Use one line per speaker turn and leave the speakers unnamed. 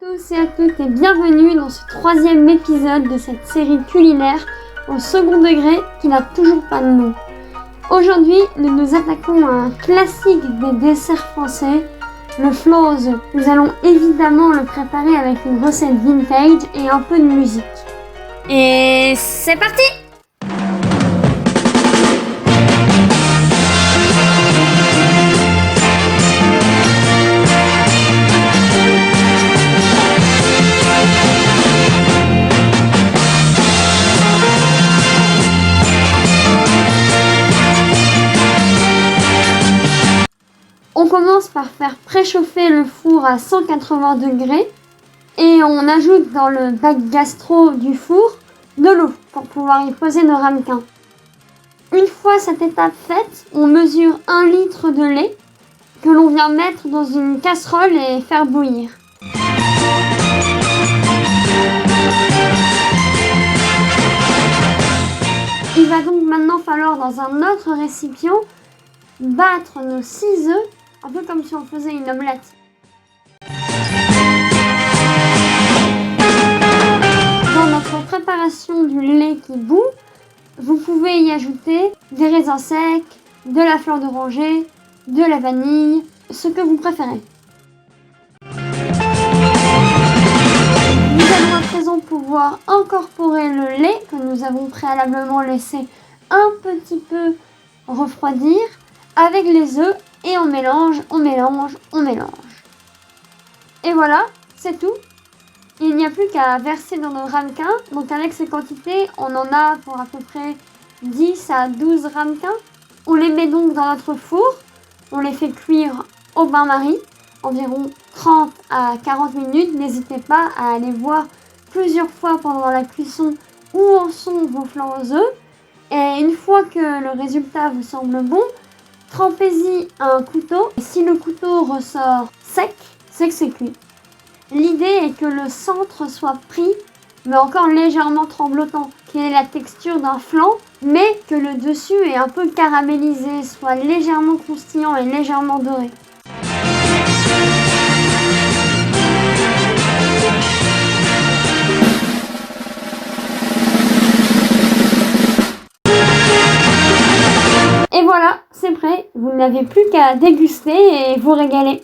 tous et à toutes et bienvenue dans ce 3e épisode de cette série culinaire au second degré qui n'a toujours pas de nom. Aujourd'hui, nous nous attaquons à un classique des desserts français, le flan aux œufs. Nous allons évidemment le préparer avec une recette vintage et un peu de musique. Et c'est parti! On commence par faire préchauffer le four à 180 degrés et on ajoute dans le bac gastro du four de l'eau pour pouvoir y poser nos ramequins. Une fois cette étape faite, on mesure 1 litre de lait que l'on vient mettre dans une casserole et faire bouillir. Il va donc maintenant falloir dans un autre récipient battre nos 6 œufs, un peu comme si on faisait une omelette. Dans notre préparation du lait qui bout, vous pouvez y ajouter des raisins secs, de la fleur d'oranger, de la vanille, ce que vous préférez. Nous allons à présent pouvoir incorporer le lait que nous avons préalablement laissé un petit peu refroidir avec les œufs et on mélange. Et voilà, c'est tout. Il n'y a plus qu'à verser dans nos ramequins. Donc avec ces quantités, on en a pour à peu près 10 à 12 ramequins. On les met donc dans notre four. On les fait cuire au bain-marie, environ 30 à 40 minutes. N'hésitez pas à aller voir plusieurs fois pendant la cuisson où en sont vos flans aux œufs. Et une fois que le résultat vous semble bon, trempez-y un couteau. Et si le couteau ressort sec, c'est que c'est cuit. L'idée est que le centre soit pris, mais encore légèrement tremblotant, qu'il ait la texture d'un flan, mais que le dessus est un peu caramélisé, soit légèrement croustillant et légèrement doré. Et voilà, c'est prêt. Vous n'avez plus qu'à déguster et vous régaler.